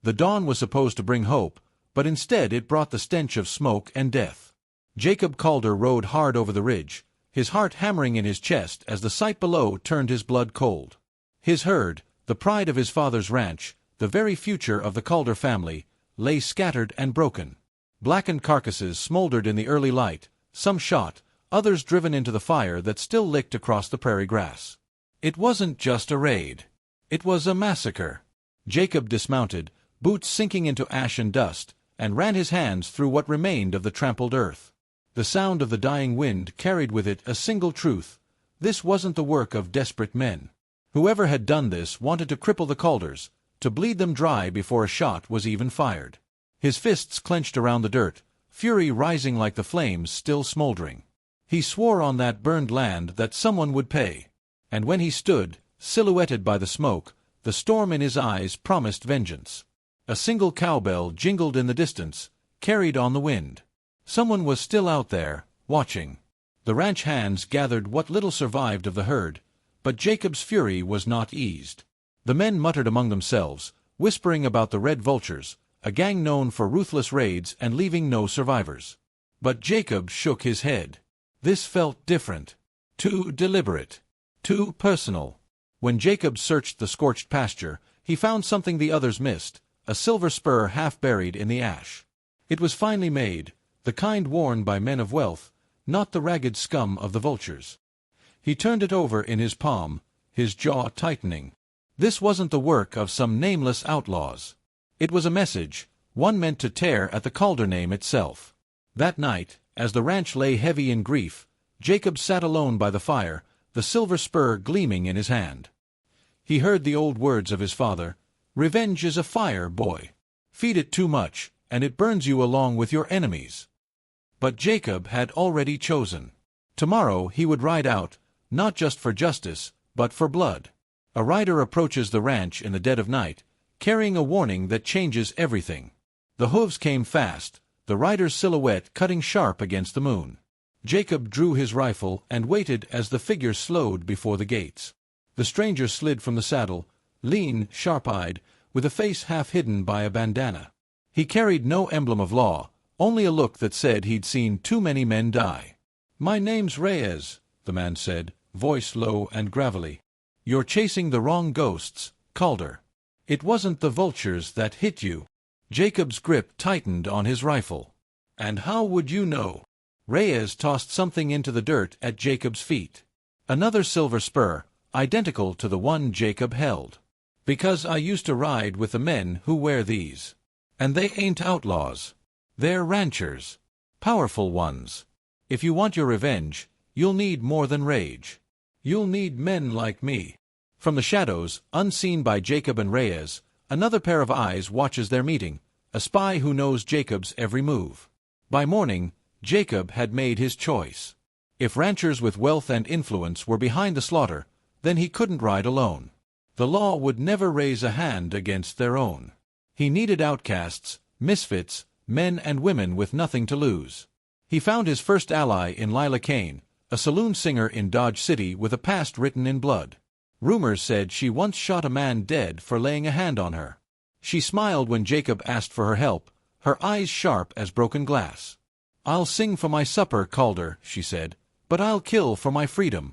The dawn was supposed to bring hope, but instead it brought the stench of smoke and death. Jacob Calder rode hard over the ridge, his heart hammering in his chest as the sight below turned his blood cold. His herd, the pride of his father's ranch, the very future of the Calder family, lay scattered and broken. Blackened carcasses smoldered in the early light, some shot, others driven into the fire that still licked across the prairie grass. It wasn't just a raid. It was a massacre. Jacob dismounted, boots sinking into ash and dust, and ran his hands through what remained of the trampled earth. The sound of the dying wind carried with it a single truth: this wasn't the work of desperate men. Whoever had done this wanted to cripple the Calders, to bleed them dry before a shot was even fired. His fists clenched around the dirt, fury rising like the flames still smoldering. He swore on that burned land that someone would pay. And when he stood, silhouetted by the smoke, the storm in his eyes promised vengeance. A single cowbell jingled in the distance, carried on the wind. Someone was still out there, watching. The ranch hands gathered what little survived of the herd, but Jacob's fury was not eased. The men muttered among themselves, whispering about the Red Vultures, a gang known for ruthless raids and leaving no survivors. But Jacob shook his head. This felt different. Too deliberate. Too personal. When Jacob searched the scorched pasture, he found something the others missed, a silver spur half buried in the ash. It was finely made, the kind worn by men of wealth, not the ragged scum of the vultures. He turned it over in his palm, his jaw tightening. This wasn't the work of some nameless outlaws. It was a message, one meant to tear at the Calder name itself. That night, as the ranch lay heavy in grief, Jacob sat alone by the fire, the silver spur gleaming in his hand. He heard the old words of his father: "Revenge is a fire, boy. Feed it too much, and it burns you along with your enemies." But Jacob had already chosen. Tomorrow he would ride out, not just for justice, but for blood. A rider approaches the ranch in the dead of night, carrying a warning that changes everything. The hooves came fast, the rider's silhouette cutting sharp against the moon. Jacob drew his rifle and waited as the figure slowed before the gates. The stranger slid from the saddle, lean, sharp-eyed, with a face half hidden by a bandana. He carried no emblem of law, only a look that said he'd seen too many men die. "My name's Reyes," the man said, voice low and gravelly. "You're chasing the wrong ghosts, Calder. It wasn't the vultures that hit you." Jacob's grip tightened on his rifle. "And how would you know?" Reyes tossed something into the dirt at Jacob's feet. Another silver spur, identical to the one Jacob held. "Because I used to ride with the men who wear these. And they ain't outlaws. They're ranchers. Powerful ones. If you want your revenge, you'll need more than rage. You'll need men like me." From the shadows, unseen by Jacob and Reyes, another pair of eyes watches their meeting, a spy who knows Jacob's every move. By morning, Jacob had made his choice. If ranchers with wealth and influence were behind the slaughter, then he couldn't ride alone. The law would never raise a hand against their own. He needed outcasts, misfits, men and women with nothing to lose. He found his first ally in Lila Kane, a saloon singer in Dodge City with a past written in blood. Rumors said she once shot a man dead for laying a hand on her. She smiled when Jacob asked for her help, her eyes sharp as broken glass. "I'll sing for my supper, Calder," she said, "but I'll kill for my freedom."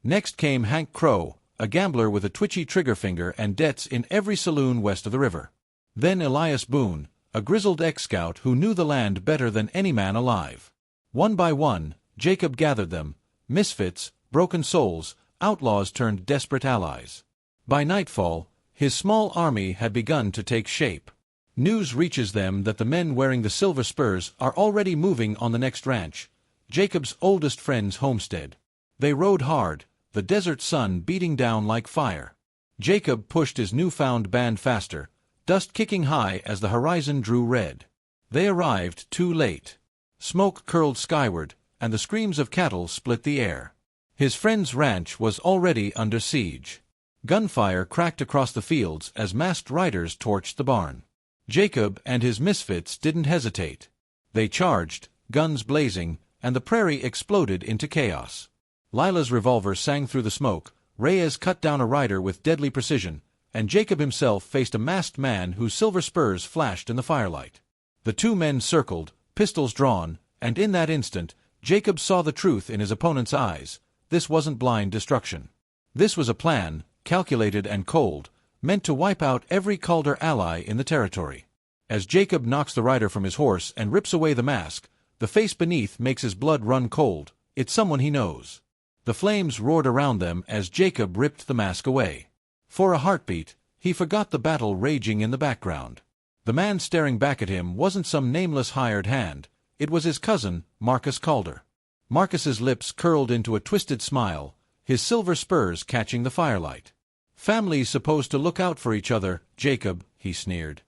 Next came Hank Crow, a gambler with a twitchy trigger finger and debts in every saloon west of the river. Then Elias Boone, a grizzled ex-scout who knew the land better than any man alive. One by one, Jacob gathered them, misfits, broken souls, outlaws turned desperate allies. By nightfall, his small army had begun to take shape. News reaches them that the men wearing the silver spurs are already moving on the next ranch, Jacob's oldest friend's homestead. They rode hard, the desert sun beating down like fire. Jacob pushed his newfound band faster, dust kicking high as the horizon drew red. They arrived too late. Smoke curled skyward, and the screams of cattle split the air. His friend's ranch was already under siege. Gunfire cracked across the fields as masked riders torched the barn. Jacob and his misfits didn't hesitate. They charged, guns blazing, and the prairie exploded into chaos. Lila's revolver sang through the smoke. Reyes cut down a rider with deadly precision, and Jacob himself faced a masked man whose silver spurs flashed in the firelight. The two men circled, pistols drawn, and in that instant, Jacob saw the truth in his opponent's eyes. This wasn't blind destruction. This was a plan, calculated and cold, meant to wipe out every Calder ally in the territory. As Jacob knocks the rider from his horse and rips away the mask, the face beneath makes his blood run cold. It's someone he knows. The flames roared around them as Jacob ripped the mask away. For a heartbeat, he forgot the battle raging in the background. The man staring back at him wasn't some nameless hired hand. It was his cousin, Marcus Calder. Marcus's lips curled into a twisted smile, his silver spurs catching the firelight. "Family's supposed to look out for each other, Jacob," he sneered.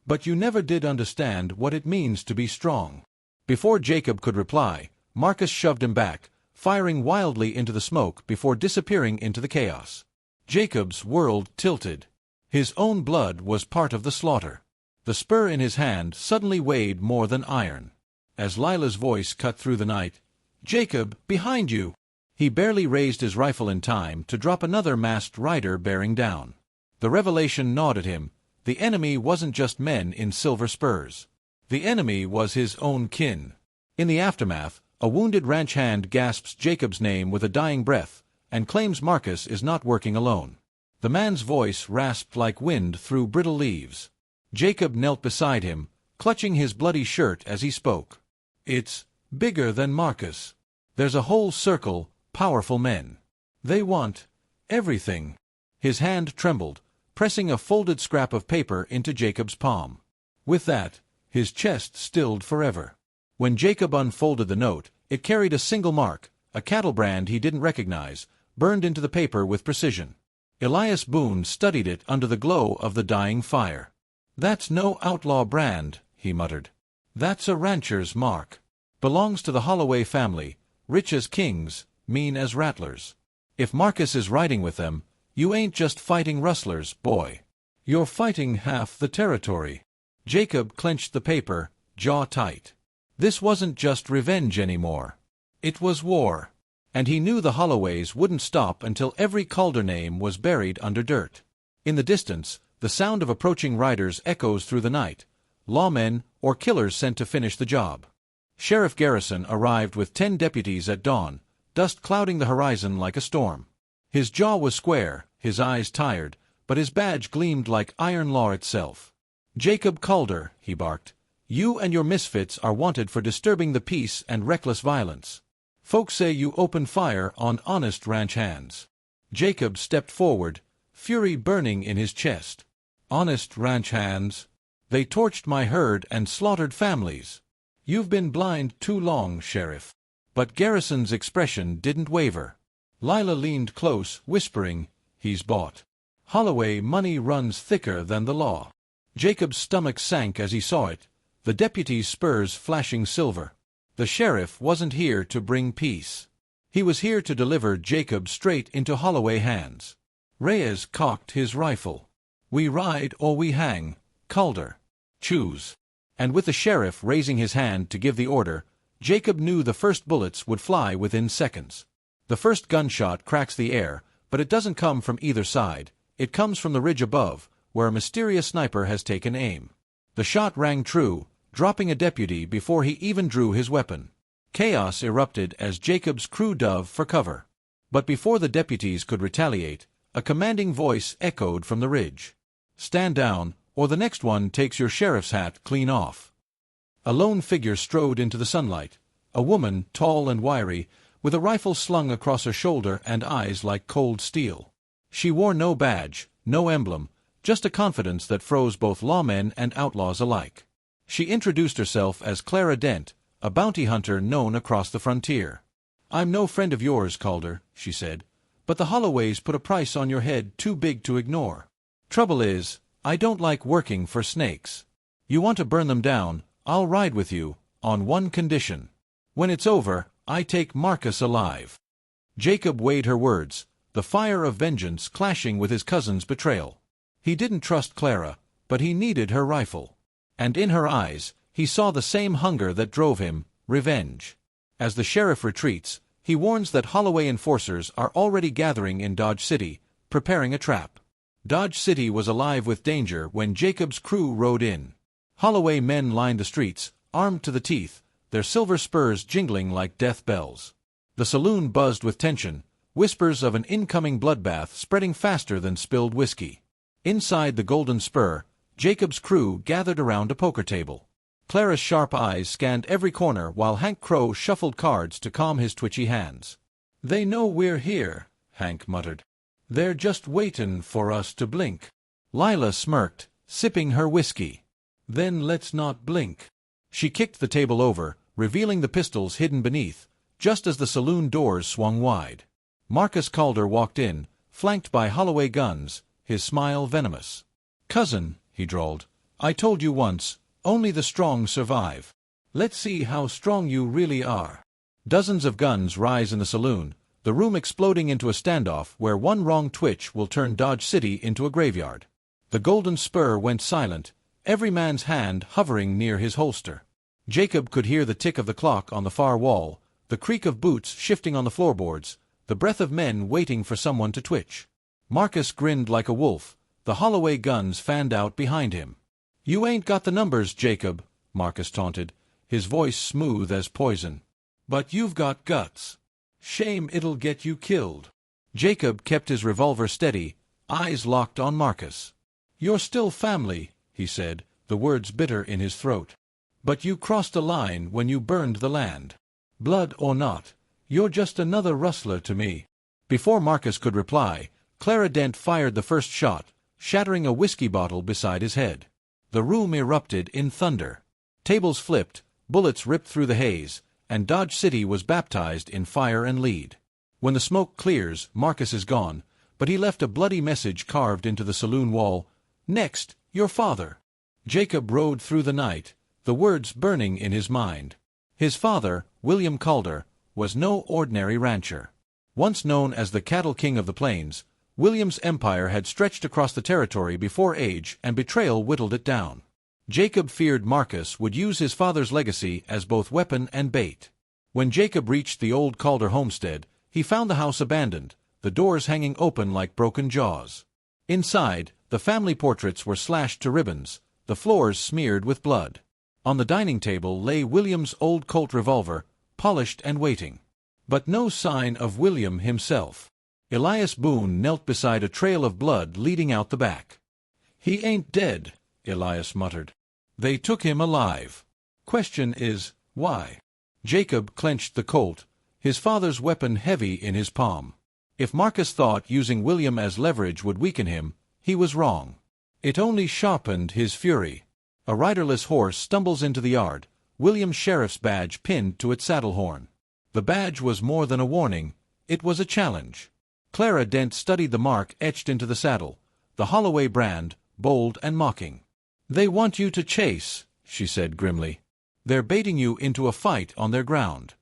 "But you never did understand what it means to be strong." Before Jacob could reply, Marcus shoved him back, firing wildly into the smoke before disappearing into the chaos. Jacob's world tilted. His own blood was part of the slaughter. The spur in his hand suddenly weighed more than iron. As Lila's voice cut through the night, "Jacob, behind you!" He barely raised his rifle in time to drop another masked rider bearing down. The revelation gnawed at him. The enemy wasn't just men in silver spurs. The enemy was his own kin. In the aftermath, a wounded ranch hand gasps Jacob's name with a dying breath, and claims Marcus is not working alone. The man's voice rasped like wind through brittle leaves. Jacob knelt beside him, clutching his bloody shirt as he spoke. "It's bigger than Marcus. There's a whole circle, powerful men. They want everything." His hand trembled, pressing a folded scrap of paper into Jacob's palm. With that, his chest stilled forever. When Jacob unfolded the note, it carried a single mark, a cattle brand he didn't recognize, burned into the paper with precision. Elias Boone studied it under the glow of the dying fire. "That's no outlaw brand," he muttered. "That's a rancher's mark. Belongs to the Holloway family, rich as kings, mean as rattlers. If Marcus is riding with them, you ain't just fighting rustlers, boy. You're fighting half the territory." Jacob clenched the paper, jaw tight. This wasn't just revenge anymore. It was war. And he knew the Holloways wouldn't stop until every Calder name was buried under dirt. In the distance, the sound of approaching riders echoes through the night, lawmen or killers sent to finish the job. Sheriff Garrison arrived with 10 deputies at dawn, dust clouding the horizon like a storm. His jaw was square, his eyes tired, but his badge gleamed like iron law itself. "Jacob Calder," he barked, "you and your misfits are wanted for disturbing the peace and reckless violence. Folks say you opened fire on honest ranch hands." Jacob stepped forward, fury burning in his chest. "Honest ranch hands? They torched my herd and slaughtered families. You've been blind too long, Sheriff." But Garrison's expression didn't waver. Lila leaned close, whispering, "He's bought. Holloway money runs thicker than the law." Jacob's stomach sank as he saw it, the deputy's spurs flashing silver. The sheriff wasn't here to bring peace. He was here to deliver Jacob straight into Holloway hands. Reyes cocked his rifle. "We ride or we hang, Calder. Choose." And with the sheriff raising his hand to give the order, Jacob knew the first bullets would fly within seconds. The first gunshot cracks the air, but it doesn't come from either side. It comes from the ridge above, where a mysterious sniper has taken aim. The shot rang true, dropping a deputy before he even drew his weapon. Chaos erupted as Jacob's crew dove for cover. But before the deputies could retaliate, a commanding voice echoed from the ridge. "Stand down, or the next one takes your sheriff's hat clean off." A lone figure strode into the sunlight, a woman, tall and wiry, with a rifle slung across her shoulder and eyes like cold steel. She wore no badge, no emblem, just a confidence that froze both lawmen and outlaws alike. She introduced herself as Clara Dent, a bounty hunter known across the frontier. "I'm no friend of yours, Calder," she said, "but the Holloways put a price on your head too big to ignore. Trouble is, I don't like working for snakes. You want to burn them down, I'll ride with you, on one condition. When it's over, I take Marcus alive." Jacob weighed her words, the fire of vengeance clashing with his cousin's betrayal. He didn't trust Clara, but he needed her rifle. And in her eyes, he saw the same hunger that drove him, revenge. As the sheriff retreats, he warns that Holloway enforcers are already gathering in Dodge City, preparing a trap. Dodge City was alive with danger when Jacob's crew rode in. Holloway men lined the streets, armed to the teeth, their silver spurs jingling like death bells. The saloon buzzed with tension, whispers of an incoming bloodbath spreading faster than spilled whiskey. Inside the Golden Spur, Jacob's crew gathered around a poker table. Clara's sharp eyes scanned every corner while Hank Crow shuffled cards to calm his twitchy hands. "They know we're here," Hank muttered. "They're just waitin' for us to blink." Lila smirked, sipping her whiskey. "Then let's not blink." She kicked the table over, revealing the pistols hidden beneath, just as the saloon doors swung wide. Marcus Calder walked in, flanked by Holloway guns, his smile venomous. "Cousin," he drawled, "I told you once, only the strong survive. Let's see how strong you really are." Dozens of guns rise in the saloon, the room exploding into a standoff where one wrong twitch will turn Dodge City into a graveyard. The Golden Spur went silent, every man's hand hovering near his holster. Jacob could hear the tick of the clock on the far wall, the creak of boots shifting on the floorboards, the breath of men waiting for someone to twitch. Marcus grinned like a wolf, the Holloway guns fanned out behind him. "You ain't got the numbers, Jacob," Marcus taunted, his voice smooth as poison. "But you've got guts. Shame it'll get you killed." Jacob kept his revolver steady, eyes locked on Marcus. "You're still family," he said, the words bitter in his throat. "But you crossed a line when you burned the land. Blood or not, you're just another rustler to me." Before Marcus could reply, Clara Dent fired the first shot, shattering a whiskey bottle beside his head. The room erupted in thunder. Tables flipped, bullets ripped through the haze, and Dodge City was baptized in fire and lead. When the smoke clears, Marcus is gone, but he left a bloody message carved into the saloon wall. "Next, your father." Jacob rode through the night, the words burning in his mind. His father, William Calder, was no ordinary rancher. Once known as the cattle king of the plains, William's empire had stretched across the territory before age and betrayal whittled it down. Jacob feared Marcus would use his father's legacy as both weapon and bait. When Jacob reached the old Calder homestead, he found the house abandoned, the doors hanging open like broken jaws. Inside, the family portraits were slashed to ribbons, the floors smeared with blood. On the dining table lay William's old Colt revolver, polished and waiting. But no sign of William himself. Elias Boone knelt beside a trail of blood leading out the back. "He ain't dead," Elias muttered. "They took him alive. Question is, why?" Jacob clenched the Colt, his father's weapon heavy in his palm. If Marcus thought using William as leverage would weaken him, he was wrong. It only sharpened his fury. A riderless horse stumbles into the yard, William's sheriff's badge pinned to its saddle horn. The badge was more than a warning, it was a challenge. Clara Dent studied the mark etched into the saddle, the Holloway brand, bold and mocking. "They want you to chase," she said grimly. "They're baiting you into a fight on their ground."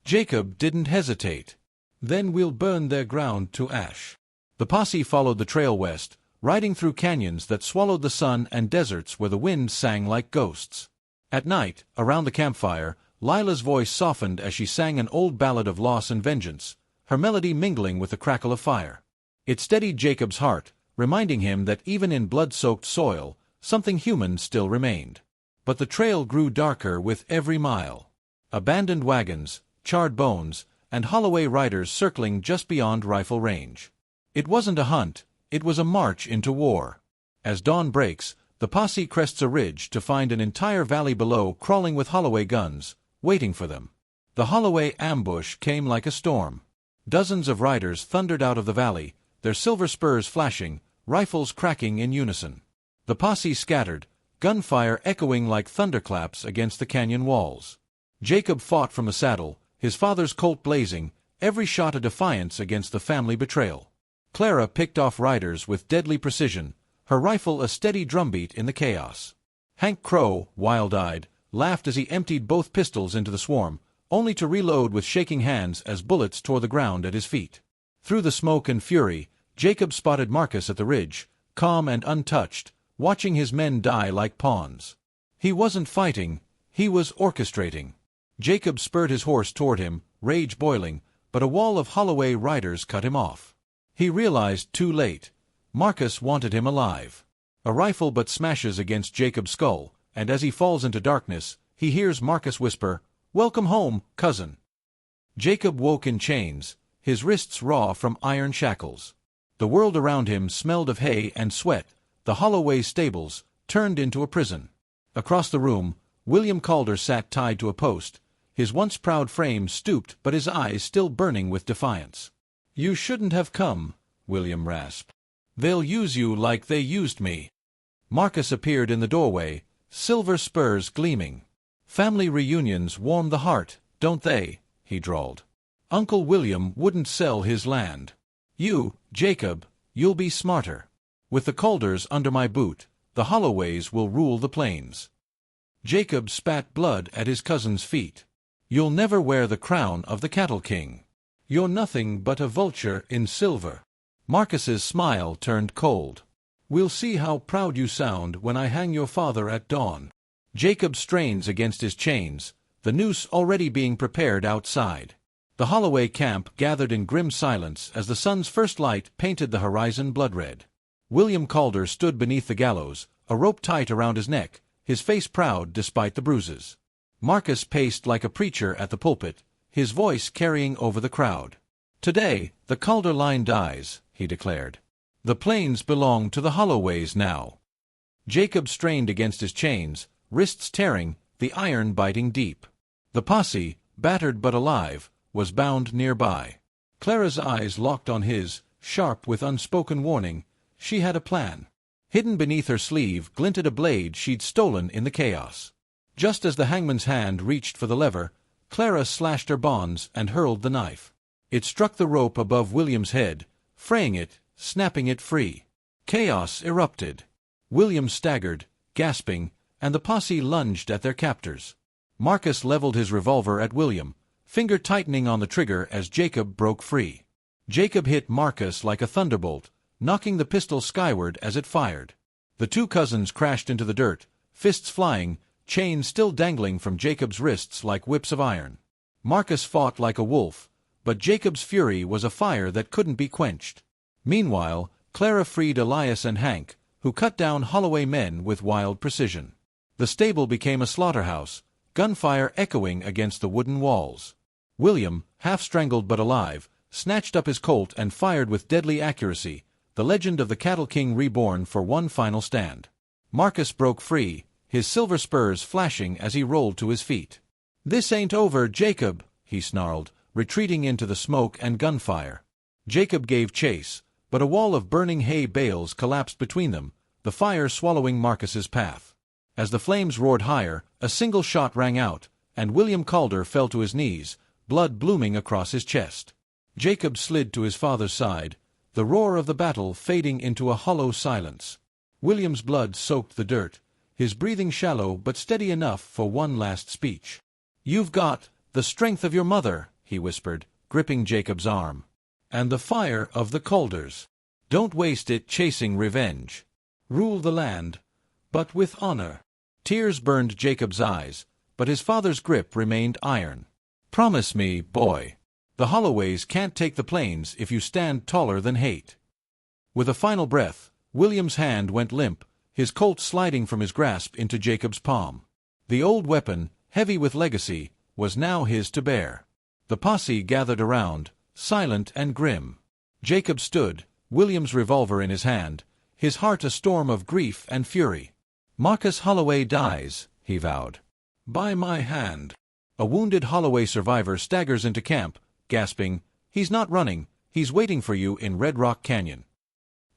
Jacob didn't hesitate. "Then we'll burn their ground to ash." The posse followed the trail west, riding through canyons that swallowed the sun and deserts where the wind sang like ghosts. At night, around the campfire, Lila's voice softened as she sang an old ballad of loss and vengeance, her melody mingling with the crackle of fire. It steadied Jacob's heart, reminding him that even in blood-soaked soil, something human still remained. But the trail grew darker with every mile. Abandoned wagons, charred bones, and Holloway riders circling just beyond rifle range. It wasn't a hunt, it was a march into war. As dawn breaks, the posse crests a ridge to find an entire valley below crawling with Holloway guns, waiting for them. The Holloway ambush came like a storm. Dozens of riders thundered out of the valley, their silver spurs flashing, rifles cracking in unison. The posse scattered, gunfire echoing like thunderclaps against the canyon walls. Jacob fought from the saddle, his father's Colt blazing, every shot a defiance against the family betrayal. Clara picked off riders with deadly precision, her rifle a steady drumbeat in the chaos. Hank Crow, wild-eyed, laughed as he emptied both pistols into the swarm, only to reload with shaking hands as bullets tore the ground at his feet. Through the smoke and fury, Jacob spotted Marcus at the ridge, calm and untouched, watching his men die like pawns. He wasn't fighting, he was orchestrating. Jacob spurred his horse toward him, rage boiling, but a wall of Holloway riders cut him off. He realized too late, Marcus wanted him alive. A rifle butt smashes against Jacob's skull, and as he falls into darkness, he hears Marcus whisper, "Welcome home, cousin." Jacob woke in chains, his wrists raw from iron shackles. The world around him smelled of hay and sweat, the Holloway stables, turned into a prison. Across the room, William Calder sat tied to a post, his once proud frame stooped but his eyes still burning with defiance. "You shouldn't have come," William rasped. "They'll use you like they used me." Marcus appeared in the doorway, silver spurs gleaming. "Family reunions warm the heart, don't they?" he drawled. "Uncle William wouldn't sell his land. You, Jacob, you'll be smarter. With the Calders under my boot, the Holloways will rule the plains." Jacob spat blood at his cousin's feet. "You'll never wear the crown of the Cattle King. You're nothing but a vulture in silver." Marcus's smile turned cold. "We'll see how proud you sound when I hang your father at dawn." Jacob strains against his chains, the noose already being prepared outside. The Holloway camp gathered in grim silence as the sun's first light painted the horizon blood-red. William Calder stood beneath the gallows, a rope tight around his neck, his face proud despite the bruises. Marcus paced like a preacher at the pulpit, his voice carrying over the crowd. "Today, the Calder line dies," he declared. "The plains belong to the Holloways now." Jacob strained against his chains, wrists tearing, the iron biting deep. The posse, battered but alive, was bound nearby. Clara's eyes locked on his, sharp with unspoken warning. She had a plan. Hidden beneath her sleeve glinted a blade she'd stolen in the chaos. Just as the hangman's hand reached for the lever, Clara slashed her bonds and hurled the knife. It struck the rope above William's head, fraying it, snapping it free. Chaos erupted. William staggered, gasping, and the posse lunged at their captors. Marcus leveled his revolver at William, finger tightening on the trigger as Jacob broke free. Jacob hit Marcus like a thunderbolt, knocking the pistol skyward as it fired. The two cousins crashed into the dirt, fists flying, chains still dangling from Jacob's wrists like whips of iron. Marcus fought like a wolf, but Jacob's fury was a fire that couldn't be quenched. Meanwhile, Clara freed Elias and Hank, who cut down Holloway men with wild precision. The stable became a slaughterhouse, gunfire echoing against the wooden walls. William, half-strangled but alive, snatched up his Colt and fired with deadly accuracy, the legend of the Cattle King reborn for one final stand. Marcus broke free, his silver spurs flashing as he rolled to his feet. "This ain't over, Jacob," he snarled, retreating into the smoke and gunfire. Jacob gave chase, but a wall of burning hay bales collapsed between them, the fire swallowing Marcus's path. As the flames roared higher, a single shot rang out, and William Calder fell to his knees, blood blooming across his chest. Jacob slid to his father's side, the roar of the battle fading into a hollow silence. William's blood soaked the dirt, his breathing shallow but steady enough for one last speech. "You've got the strength of your mother," he whispered, gripping Jacob's arm. "And the fire of the Calders. Don't waste it chasing revenge. Rule the land, but with honor." Tears burned Jacob's eyes, but his father's grip remained iron. "Promise me, boy. The Holloways can't take the plains if you stand taller than hate." With a final breath, William's hand went limp, his Colt sliding from his grasp into Jacob's palm. The old weapon, heavy with legacy, was now his to bear. The posse gathered around, silent and grim. Jacob stood, William's revolver in his hand, his heart a storm of grief and fury. "Marcus Holloway dies," he vowed. "By my hand." A wounded Holloway survivor staggers into camp, gasping, "He's not running, he's waiting for you in Red Rock Canyon."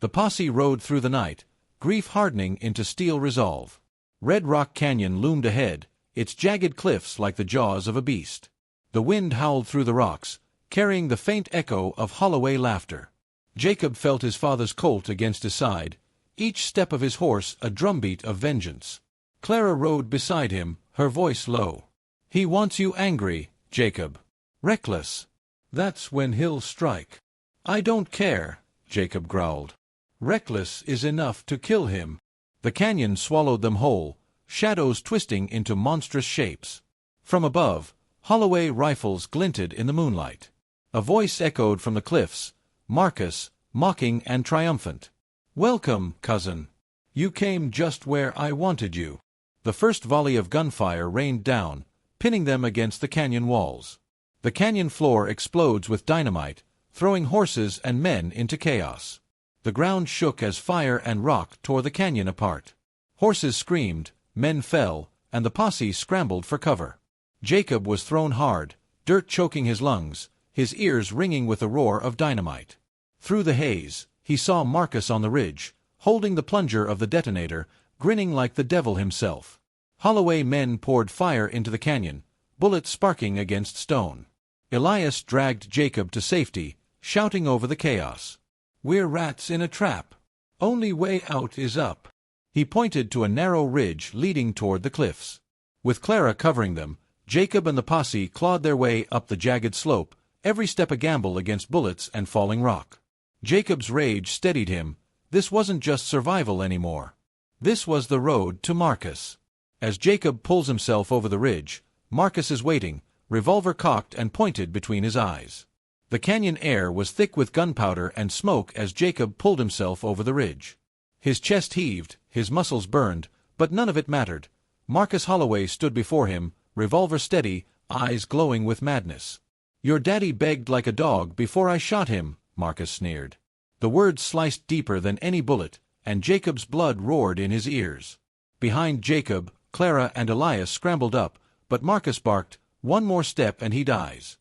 The posse rode through the night, grief hardening into steel resolve. Red Rock Canyon loomed ahead, its jagged cliffs like the jaws of a beast. The wind howled through the rocks, carrying the faint echo of Holloway laughter. Jacob felt his father's Colt against his side, each step of his horse a drumbeat of vengeance. Clara rode beside him, her voice low. "He wants you angry, Jacob. Reckless. That's when he'll strike." "I don't care," Jacob growled. "Reckless is enough to kill him." The canyon swallowed them whole, shadows twisting into monstrous shapes. From above, Holloway rifles glinted in the moonlight. A voice echoed from the cliffs, Marcus, mocking and triumphant. "Welcome, cousin. You came just where I wanted you." The first volley of gunfire rained down, pinning them against the canyon walls. The canyon floor explodes with dynamite, throwing horses and men into chaos. The ground shook as fire and rock tore the canyon apart. Horses screamed, men fell, and the posse scrambled for cover. Jacob was thrown hard, dirt choking his lungs, his ears ringing with the roar of dynamite. Through the haze, he saw Marcus on the ridge, holding the plunger of the detonator, grinning like the devil himself. Holloway men poured fire into the canyon, bullets sparking against stone. Elias dragged Jacob to safety, shouting over the chaos. "We're rats in a trap. Only way out is up." He pointed to a narrow ridge leading toward the cliffs. With Clara covering them, Jacob and the posse clawed their way up the jagged slope, every step a gamble against bullets and falling rock. Jacob's rage steadied him. This wasn't just survival anymore. This was the road to Marcus. As Jacob pulls himself over the ridge, Marcus is waiting, revolver cocked and pointed between his eyes. The canyon air was thick with gunpowder and smoke as Jacob pulled himself over the ridge. His chest heaved, his muscles burned, but none of it mattered. Marcus Holloway stood before him, revolver steady, eyes glowing with madness. "Your daddy begged like a dog before I shot him," Marcus sneered. The words sliced deeper than any bullet, and Jacob's blood roared in his ears. Behind Jacob, Clara and Elias scrambled up, but Marcus barked, "One more step and he dies."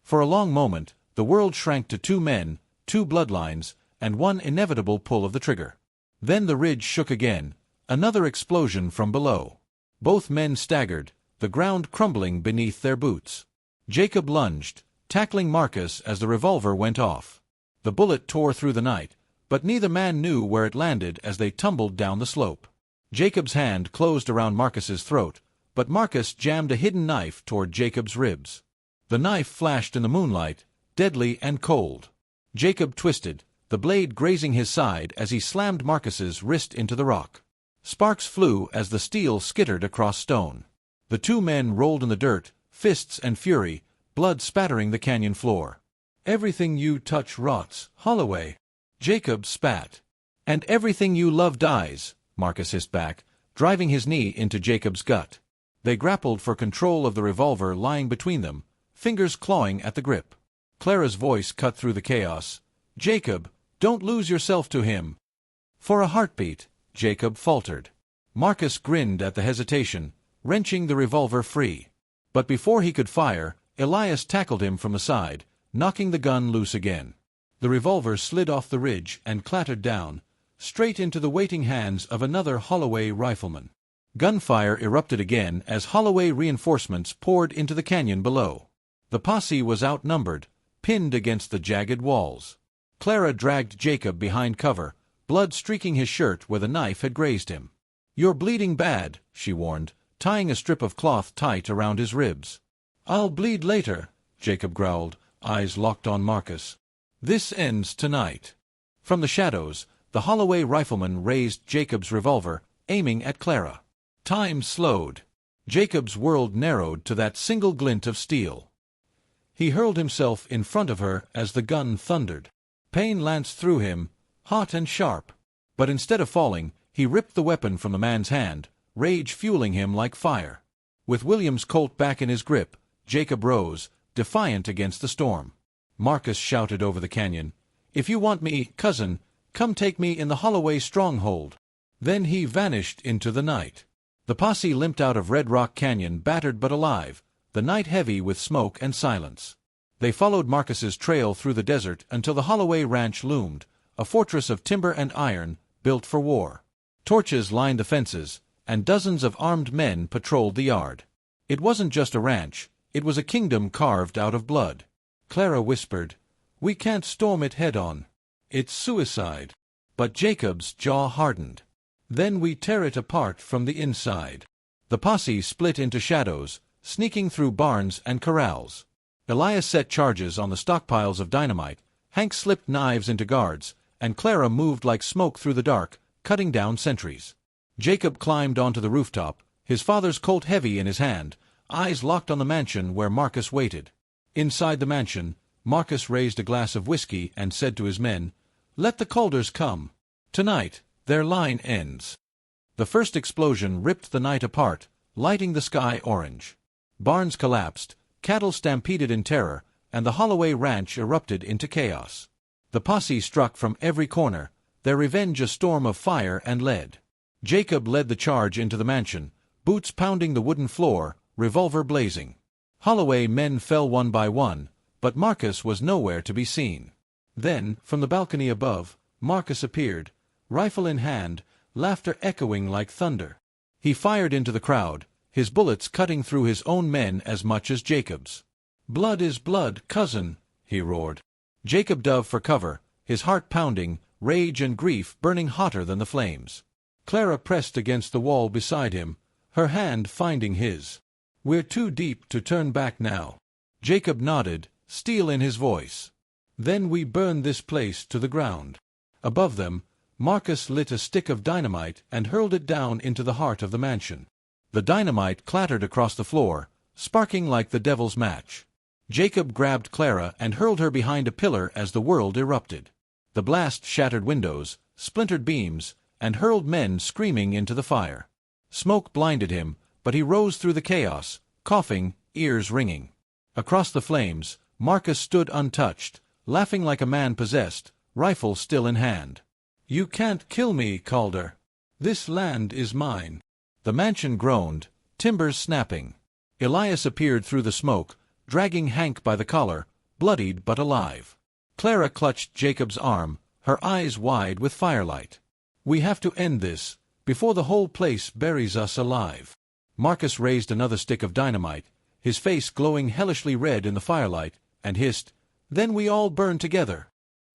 For a long moment, the world shrank to two men, two bloodlines, and one inevitable pull of the trigger. Then the ridge shook again, another explosion from below. Both men staggered, the ground crumbling beneath their boots. Jacob lunged, tackling Marcus as the revolver went off. The bullet tore through the night, but neither man knew where it landed as they tumbled down the slope. Jacob's hand closed around Marcus's throat, but Marcus jammed a hidden knife toward Jacob's ribs. The knife flashed in the moonlight, deadly and cold. Jacob twisted, the blade grazing his side as he slammed Marcus's wrist into the rock. Sparks flew as the steel skittered across stone. The two men rolled in the dirt, fists and fury, blood spattering the canyon floor. "Everything you touch rots, Holloway," Jacob spat. "And everything you love dies," Marcus hissed back, driving his knee into Jacob's gut. They grappled for control of the revolver lying between them, fingers clawing at the grip. Clara's voice cut through the chaos. "Jacob, don't lose yourself to him." "For a heartbeat," Jacob faltered. Marcus grinned at the hesitation, wrenching the revolver free. But before he could fire, Elias tackled him from the side, knocking the gun loose again. The revolver slid off the ridge and clattered down, straight into the waiting hands of another Holloway rifleman. Gunfire erupted again as Holloway reinforcements poured into the canyon below. The posse was outnumbered, pinned against the jagged walls. Clara dragged Jacob behind cover, blood streaking his shirt where the knife had grazed him. "You're bleeding bad," she warned, tying a strip of cloth tight around his ribs. "I'll bleed later," Jacob growled, eyes locked on Marcus. "This ends tonight." From the shadows, the Holloway rifleman raised Jacob's revolver, aiming at Clara. Time slowed. Jacob's world narrowed to that single glint of steel. He hurled himself in front of her as the gun thundered. Pain lanced through him, hot and sharp. But instead of falling, he ripped the weapon from the man's hand, rage fueling him like fire. With William's Colt back in his grip, Jacob rose, defiant against the storm. Marcus shouted over the canyon, "If you want me, cousin, come take me in the Holloway stronghold." Then he vanished into the night. The posse limped out of Red Rock Canyon battered but alive, the night heavy with smoke and silence. They followed Marcus's trail through the desert until the Holloway ranch loomed, a fortress of timber and iron, built for war. Torches lined the fences, and dozens of armed men patrolled the yard. It wasn't just a ranch, it was a kingdom carved out of blood. Clara whispered, "We can't storm it head-on. It's suicide." But Jacob's jaw hardened. "Then we tear it apart from the inside." The posse split into shadows, sneaking through barns and corrals. Elias set charges on the stockpiles of dynamite, Hank slipped knives into guards, and Clara moved like smoke through the dark, cutting down sentries. Jacob climbed onto the rooftop, his father's Colt heavy in his hand, eyes locked on the mansion where Marcus waited. Inside the mansion, Marcus raised a glass of whiskey and said to his men, "Let the Calders come. Tonight, their line ends. The first explosion ripped the night apart, lighting the sky orange. Barns collapsed, cattle stampeded in terror, and the Holloway Ranch erupted into chaos. The posse struck from every corner, their revenge a storm of fire and lead. Jacob led the charge into the mansion, boots pounding the wooden floor, revolver blazing. Holloway men fell one by one, but Marcus was nowhere to be seen. Then, from the balcony above, Marcus appeared, rifle in hand, laughter echoing like thunder. He fired into the crowd, his bullets cutting through his own men as much as Jacob's. "Blood is blood, cousin," he roared. Jacob dove for cover, his heart pounding, rage and grief burning hotter than the flames. Clara pressed against the wall beside him, her hand finding his. "We're too deep to turn back now." Jacob nodded, steel in his voice. "Then we burn this place to the ground." Above them, Marcus lit a stick of dynamite and hurled it down into the heart of the mansion. The dynamite clattered across the floor, sparking like the devil's match. Jacob grabbed Clara and hurled her behind a pillar as the world erupted. The blast shattered windows, splintered beams, and hurled men screaming into the fire. Smoke blinded him, but he rose through the chaos, coughing, ears ringing. Across the flames, Marcus stood untouched, laughing like a man possessed, rifle still in hand. "You can't kill me, Calder. This land is mine." The mansion groaned, timbers snapping. Elias appeared through the smoke, dragging Hank by the collar, bloodied but alive. Clara clutched Jacob's arm, her eyes wide with firelight. "We have to end this, before the whole place buries us alive." Marcus raised another stick of dynamite, his face glowing hellishly red in the firelight, and hissed, "Then we all burn together."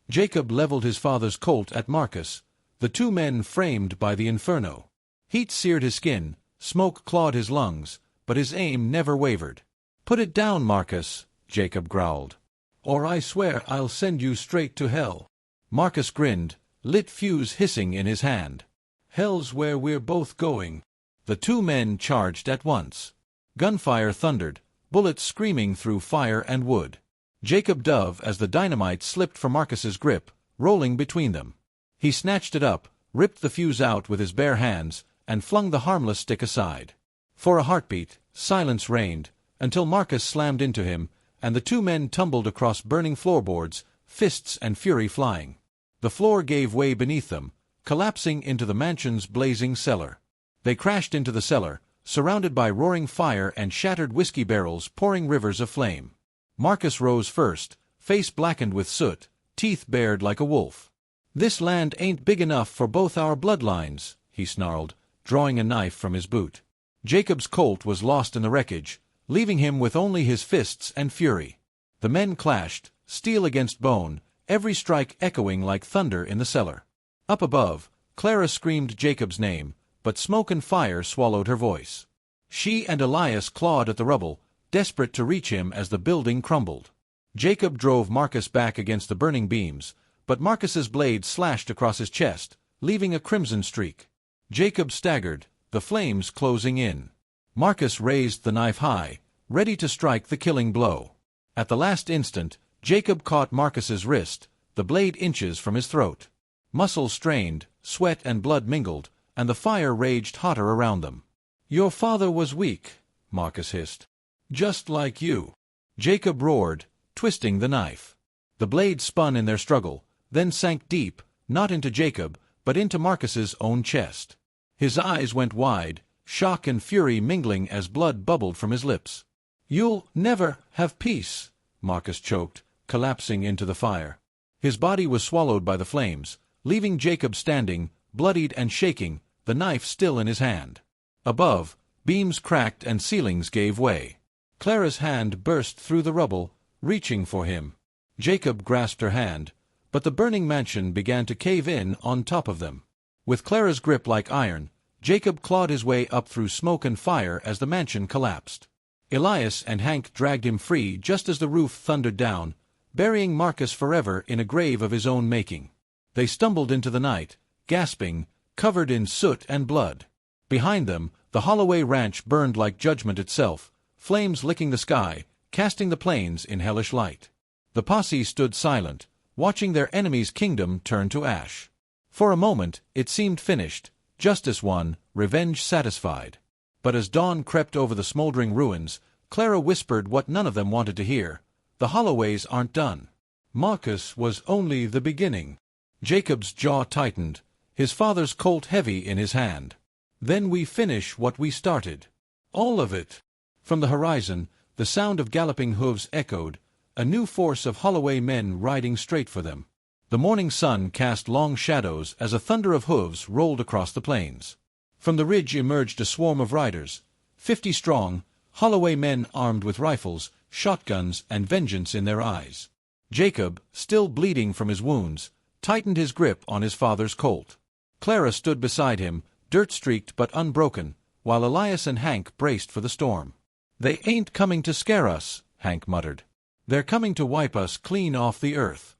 Jacob leveled his father's Colt at Marcus, the two men framed by the inferno. Heat seared his skin, smoke clawed his lungs, but his aim never wavered. "Put it down, Marcus," Jacob growled. "Or I swear I'll send you straight to hell." Marcus grinned, lit fuse hissing in his hand. "Hell's where we're both going." The two men charged at once. Gunfire thundered, bullets screaming through fire and wood. Jacob dove as the dynamite slipped from Marcus's grip, rolling between them. He snatched it up, ripped the fuse out with his bare hands, and flung the harmless stick aside. For a heartbeat, silence reigned, until Marcus slammed into him, and the two men tumbled across burning floorboards, fists and fury flying. The floor gave way beneath them, collapsing into the mansion's blazing cellar. They crashed into the cellar, surrounded by roaring fire and shattered whiskey barrels pouring rivers of flame. Marcus rose first, face blackened with soot, teeth bared like a wolf. "This land ain't big enough for both our bloodlines," he snarled, drawing a knife from his boot. Jacob's Colt was lost in the wreckage, leaving him with only his fists and fury. The men clashed, steel against bone, every strike echoing like thunder in the cellar. Up above, Clara screamed Jacob's name, but smoke and fire swallowed her voice. She and Elias clawed at the rubble, desperate to reach him as the building crumbled. Jacob drove Marcus back against the burning beams, but Marcus's blade slashed across his chest, leaving a crimson streak. Jacob staggered, the flames closing in. Marcus raised the knife high, ready to strike the killing blow. At the last instant, Jacob caught Marcus's wrist, the blade inches from his throat. Muscles strained, sweat and blood mingled, and the fire raged hotter around them. "Your father was weak," Marcus hissed. "Just like you." Jacob roared, twisting the knife. The blade spun in their struggle, then sank deep, not into Jacob, but into Marcus's own chest. His eyes went wide, shock and fury mingling as blood bubbled from his lips. "You'll never have peace," Marcus choked, collapsing into the fire. His body was swallowed by the flames, leaving Jacob standing, bloodied and shaking, the knife still in his hand. Above, beams cracked and ceilings gave way. Clara's hand burst through the rubble, reaching for him. Jacob grasped her hand, but the burning mansion began to cave in on top of them. With Clara's grip like iron, Jacob clawed his way up through smoke and fire as the mansion collapsed. Elias and Hank dragged him free just as the roof thundered down, burying Marcus forever in a grave of his own making. They stumbled into the night, gasping, covered in soot and blood. Behind them, the Holloway Ranch burned like judgment itself, flames licking the sky, casting the plains in hellish light. The posse stood silent, watching their enemy's kingdom turn to ash. For a moment, it seemed finished, justice won, revenge satisfied. But as dawn crept over the smoldering ruins, Clara whispered what none of them wanted to hear. The Holloways aren't done. Marcus was only the beginning. Jacob's jaw tightened, his father's Colt heavy in his hand. Then we finish what we started. All of it. From the horizon, the sound of galloping hooves echoed, a new force of Holloway men riding straight for them. The morning sun cast long shadows as a thunder of hooves rolled across the plains. From the ridge emerged a swarm of riders, 50 strong, Holloway men armed with rifles, shotguns, and vengeance in their eyes. Jacob, still bleeding from his wounds, tightened his grip on his father's Colt. Clara stood beside him, dirt-streaked but unbroken, while Elias and Hank braced for the storm. "They ain't coming to scare us," Hank muttered. "They're coming to wipe us clean off the earth."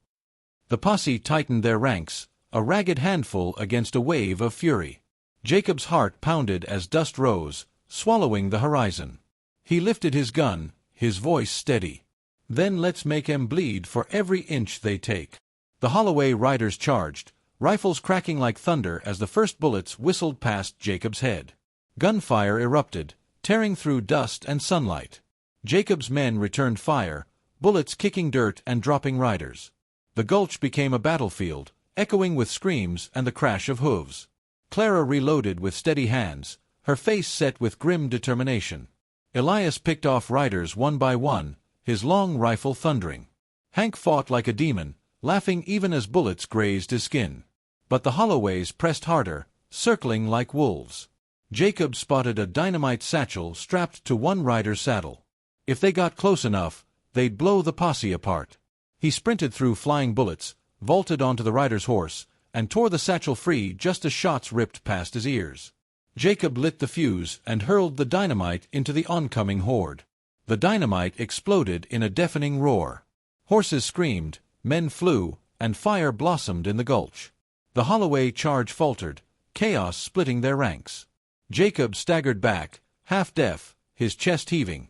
The posse tightened their ranks, a ragged handful against a wave of fury. Jacob's heart pounded as dust rose, swallowing the horizon. He lifted his gun, his voice steady. "Then let's make 'em bleed for every inch they take." The Holloway riders charged, rifles cracking like thunder as the first bullets whistled past Jacob's head. Gunfire erupted, tearing through dust and sunlight. Jacob's men returned fire, bullets kicking dirt and dropping riders. The gulch became a battlefield, echoing with screams and the crash of hooves. Clara reloaded with steady hands, her face set with grim determination. Elias picked off riders one by one, his long rifle thundering. Hank fought like a demon, laughing even as bullets grazed his skin. But the Holloways pressed harder, circling like wolves. Jacob spotted a dynamite satchel strapped to one rider's saddle. If they got close enough, they'd blow the posse apart. He sprinted through flying bullets, vaulted onto the rider's horse, and tore the satchel free just as shots ripped past his ears. Jacob lit the fuse and hurled the dynamite into the oncoming horde. The dynamite exploded in a deafening roar. Horses screamed, men flew, and fire blossomed in the gulch. The Holloway charge faltered, chaos splitting their ranks. Jacob staggered back, half-deaf, his chest heaving.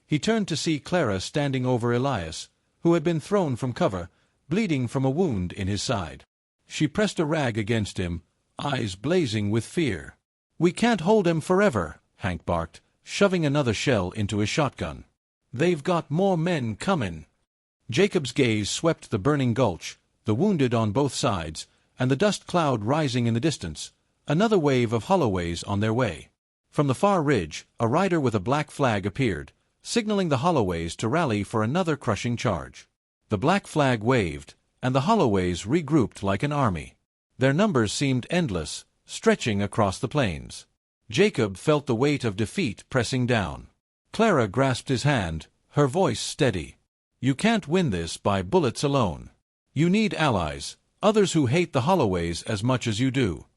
He turned to see Clara standing over Elias, who had been thrown from cover, bleeding from a wound in his side. She pressed a rag against him, eyes blazing with fear. "We can't hold him forever," Hank barked, shoving another shell into his shotgun. "They've got more men comin'." Jacob's gaze swept the burning gulch, the wounded on both sides, and the dust cloud rising in the distance, another wave of Holloways on their way. From the far ridge, a rider with a black flag appeared, signaling the Holloways to rally for another crushing charge. The black flag waved, and the Holloways regrouped like an army. Their numbers seemed endless, stretching across the plains. Jacob felt the weight of defeat pressing down. Clara grasped his hand, her voice steady. "You can't win this by bullets alone. You need allies, others who hate the Holloways as much as you do."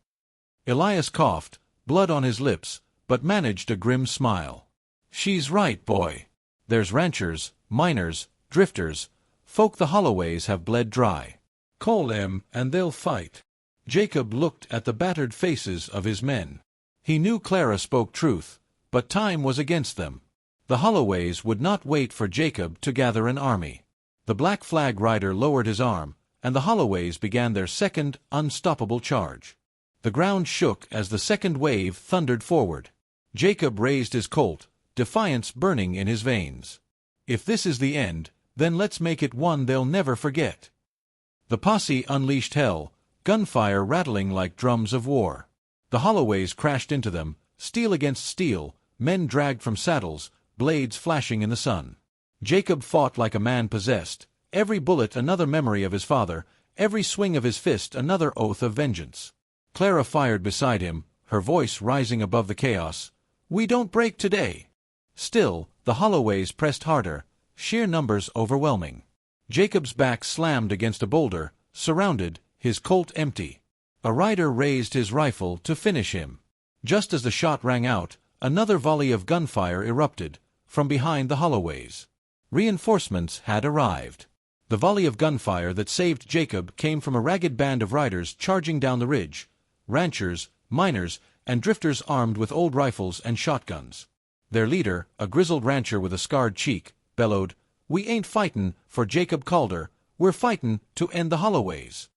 Elias coughed, blood on his lips, but managed a grim smile. "She's right, boy. There's ranchers, miners, drifters, folk the Holloways have bled dry. Call them and they'll fight." Jacob looked at the battered faces of his men. He knew Clara spoke truth, but time was against them. The Holloways would not wait for Jacob to gather an army. The black flag rider lowered his arm, and the Holloways began their second, unstoppable charge. The ground shook as the second wave thundered forward. Jacob raised his Colt, defiance burning in his veins. "If this is the end, then let's make it one they'll never forget." The posse unleashed hell, gunfire rattling like drums of war. The Holloways crashed into them, steel against steel, men dragged from saddles, blades flashing in the sun. Jacob fought like a man possessed, every bullet another memory of his father, every swing of his fist another oath of vengeance. Clara fired beside him, her voice rising above the chaos. "We don't break today." Still, the Holloways pressed harder, sheer numbers overwhelming. Jacob's back slammed against a boulder, surrounded, his Colt empty. A rider raised his rifle to finish him. Just as the shot rang out, another volley of gunfire erupted, from behind the Holloways. Reinforcements had arrived. The volley of gunfire that saved Jacob came from a ragged band of riders charging down the ridge, ranchers, miners, and drifters armed with old rifles and shotguns. Their leader, a grizzled rancher with a scarred cheek, bellowed, "We ain't fightin' for Jacob Calder, we're fightin' to end the Holloways."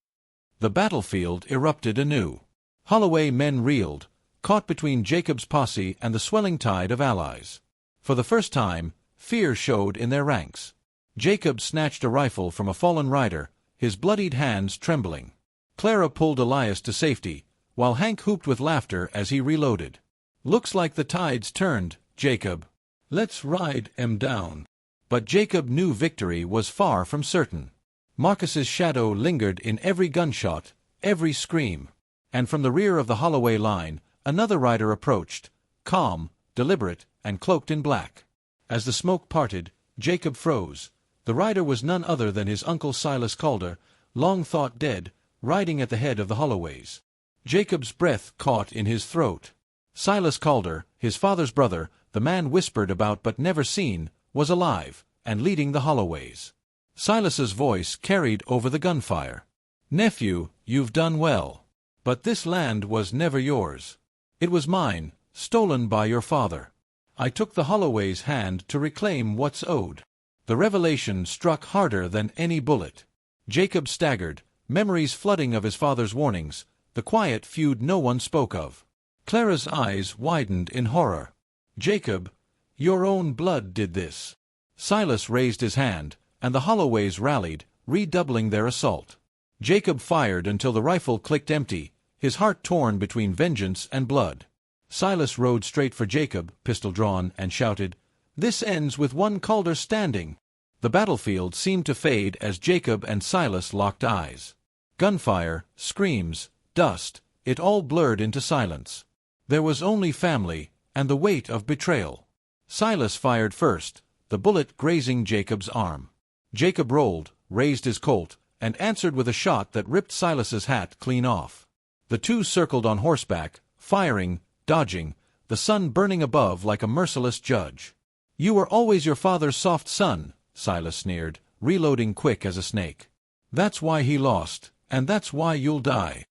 The battlefield erupted anew. Holloway men reeled, caught between Jacob's posse and the swelling tide of allies. For the first time, fear showed in their ranks. Jacob snatched a rifle from a fallen rider, his bloodied hands trembling. Clara pulled Elias to safety, while Hank whooped with laughter as he reloaded. "Looks like the tide's turned, Jacob. Let's ride 'em down." But Jacob knew victory was far from certain. Marcus's shadow lingered in every gunshot, every scream. And from the rear of the Holloway line, another rider approached, calm, deliberate, and cloaked in black. As the smoke parted, Jacob froze. The rider was none other than his uncle Silas Calder, long thought dead, riding at the head of the Holloways. Jacob's breath caught in his throat. Silas Calder, his father's brother, the man whispered about but never seen, was alive, and leading the Holloways. Silas's voice carried over the gunfire. "Nephew, you've done well. But this land was never yours. It was mine, stolen by your father. I took the Holloway's hand to reclaim what's owed." The revelation struck harder than any bullet. Jacob staggered, memories flooding of his father's warnings, the quiet feud no one spoke of. Clara's eyes widened in horror. "Jacob, your own blood did this." Silas raised his hand, and the Holloways rallied, redoubling their assault. Jacob fired until the rifle clicked empty, his heart torn between vengeance and blood. Silas rode straight for Jacob, pistol drawn, and shouted, "This ends with one Calder standing." The battlefield seemed to fade as Jacob and Silas locked eyes. Gunfire, screams, dust, it all blurred into silence. There was only family, and the weight of betrayal. Silas fired first, the bullet grazing Jacob's arm. Jacob rolled, raised his Colt, and answered with a shot that ripped Silas's hat clean off. The two circled on horseback, firing, dodging, the sun burning above like a merciless judge. "You were always your father's soft son," Silas sneered, reloading quick as a snake. "That's why he lost, and that's why you'll die."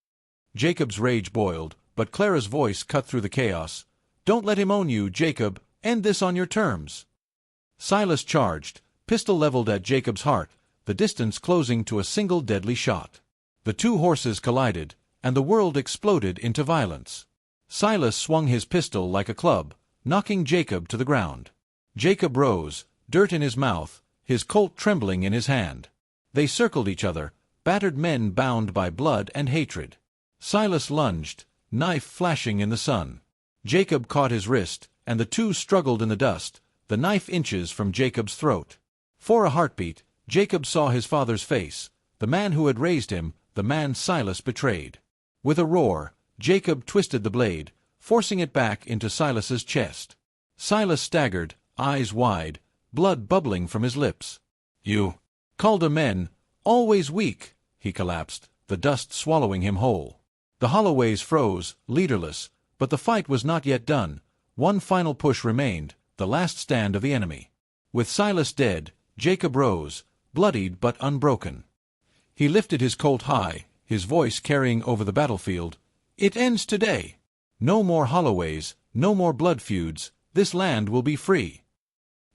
Jacob's rage boiled, but Clara's voice cut through the chaos. "Don't let him own you, Jacob. End this on your terms." Silas charged, pistol leveled at Jacob's heart, the distance closing to a single deadly shot. The two horses collided, and the world exploded into violence. Silas swung his pistol like a club, knocking Jacob to the ground. Jacob rose, dirt in his mouth, his Colt trembling in his hand. They circled each other, battered men bound by blood and hatred. Silas lunged, knife flashing in the sun. Jacob caught his wrist, and the two struggled in the dust, the knife inches from Jacob's throat. For a heartbeat, Jacob saw his father's face, the man who had raised him, the man Silas betrayed. With a roar, Jacob twisted the blade, forcing it back into Silas's chest. Silas staggered, eyes wide, blood bubbling from his lips. "You called a men, always weak," he collapsed, the dust swallowing him whole. The Holloways froze, leaderless, but the fight was not yet done. One final push remained, the last stand of the enemy. With Silas dead, Jacob rose, bloodied but unbroken. He lifted his Colt high, his voice carrying over the battlefield. "It ends today. No more Holloways, no more blood feuds, this land will be free."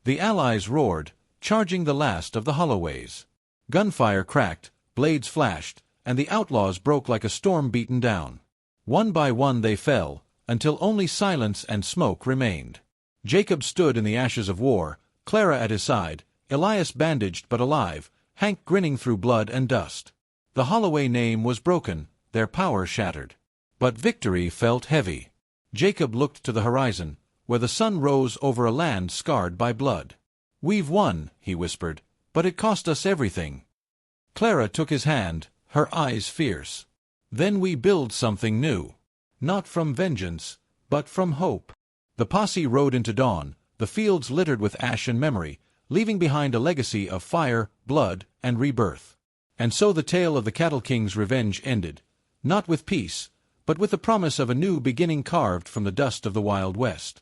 The Allies roared, charging the last of the Holloways. Gunfire cracked, blades flashed, and the outlaws broke like a storm beaten down. One by one they fell, until only silence and smoke remained. Jacob stood in the ashes of war, Clara at his side, Elias bandaged but alive, Hank grinning through blood and dust. The Holloway name was broken, their power shattered. But victory felt heavy. Jacob looked to the horizon, where the sun rose over a land scarred by blood. "We've won," he whispered, "but it cost us everything." Clara took his hand, her eyes fierce. "Then we build something new. Not from vengeance, but from hope." The posse rode into dawn, the fields littered with ash and memory, leaving behind a legacy of fire, blood, and rebirth. And so the tale of the Cattle King's revenge ended, not with peace, but with the promise of a new beginning carved from the dust of the Wild West.